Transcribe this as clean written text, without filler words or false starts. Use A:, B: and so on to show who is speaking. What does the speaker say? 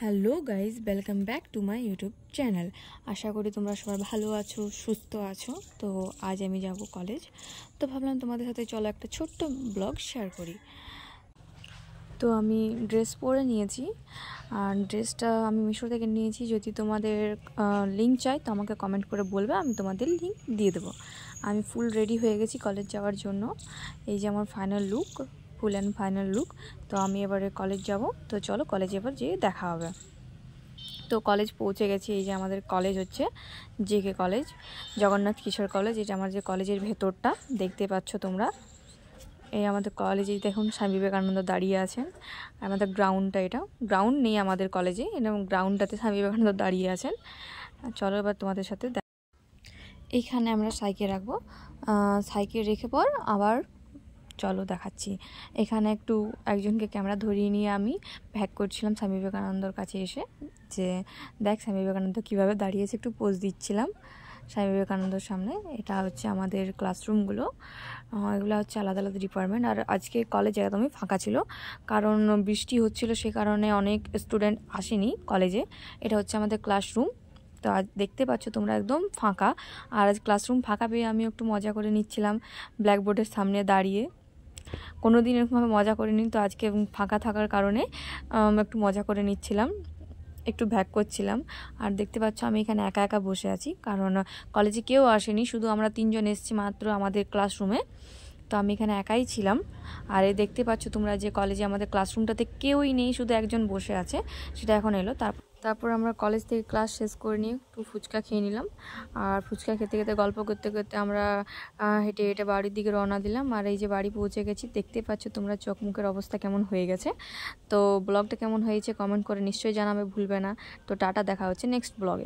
A: Hello guys, welcome back to my YouTube channel. আশা করি তোমরা সবাই ভালো আছো, সুস্থ আছো। তো আজ আমি যাব কলেজ, তো ভাবলাম তোমাদের সাথে চলো একটা ছোট্ট ব্লগ শেয়ার করি। তো আমি ড্রেস পরে নিয়েছি, আর ড্রেসটা আমি মিশো থেকে নিয়েছি। যদি তোমাদের লিঙ্ক চাই তো আমাকে কমেন্ট করে বলবে, আমি তোমাদের লিঙ্ক দিয়ে দেবো। আমি ফুল রেডি হয়ে গেছি কলেজ যাওয়ার জন্য। এই যে আমার final look, full and final look. তো আমি এবারে কলেজ যাব, তো চলো কলেজে এবার যেয়ে দেখা হবে। তো কলেজ পৌঁছে গেছি। এই যে আমাদের কলেজ হচ্ছে JK college, Jagannath Kishore college. এটা আমার যে কলেজের ভেতরটা দেখতে পাচ্ছ তোমরা। এই আমাদের কলেজে দেখুন স্বামী বিবেকানন্দ দাঁড়িয়ে আছেন। আমাদের গ্রাউন্ডটা, এটা গ্রাউন্ড নেই আমাদের কলেজে, এবং গ্রাউন্ডটাতে স্বামী বিবেকানন্দ দাঁড়িয়ে আছেন। চলো এবার তোমাদের সাথে এইখানে আমরা সাইকেল রাখবো, সাইকেল রেখে পর আবার চলো দেখাচ্ছি। এখানে একটু একজনকে ক্যামেরা ধরিয়ে নিয়ে আমি ভ্যাক করছিলাম স্বামী বিবেকানন্দর কাছে এসে, যে দেখ স্বামী বিবেকানন্দ কীভাবে দাঁড়িয়েছে, একটু পোজ দিচ্ছিলাম স্বামী বিবেকানন্দর সামনে। এটা হচ্ছে আমাদের ক্লাসরুমগুলো, এগুলো হচ্ছে আলাদা আলাদা ডিপার্টমেন্ট। আর আজকে কলেজ একদমই ফাঁকা ছিল, কারণ বৃষ্টি হচ্ছিল, সে কারণে অনেক স্টুডেন্ট আসেনি কলেজে। এটা হচ্ছে আমাদের ক্লাসরুম। তো আজ দেখতে পাচ্ছ তোমরা একদম ফাঁকা। আর আজ ক্লাসরুম ফাঁকা পেয়ে আমি একটু মজা করে নিচ্ছিলাম ব্ল্যাকবোর্ডের সামনে দাঁড়িয়ে। কোনো দিন এরকমভাবে মজা করে নিই, তো আজকে ফাঁকা থাকার কারণে একটু মজা করে নিচ্ছিলাম, একটু ভ্যাক করছিলাম। আর দেখতে পাচ্ছ আমি এখানে একা একা বসে আছি, কারণ কলেজে কেউ আসেনি, শুধু আমরা 3 জন এসেছি মাত্র আমাদের ক্লাসরুমে। তো আমি এখানে একাই ছিলাম। আর এই দেখতে পাচ্ছ তোমরা যে কলেজে আমাদের ক্লাসরুমটাতে কেউই নেই, শুধু একজন বসে আছে, সেটা এখন এলো। তারপর আমরা কলেজ থেকে ক্লাস শেষ করে নিয়ে একটু ফুচকা খেয়ে নিলাম। আর ফুচকা খেতে খেতে গল্প করতে করতে আমরা হেঁটে হেঁটে বাড়ির দিকে রওনা দিলাম। আর এই যে বাড়ি পৌঁছে গেছি, দেখতে পাচ্ছ তোমরা চোখ মুখের অবস্থা কেমন হয়ে গেছে। তো ব্লগটা কেমন হয়েছে কমেন্ট করে নিশ্চয়ই জানাবে, ভুলবে না। তো টাটা, দেখা হচ্ছে নেক্সট ব্লগে।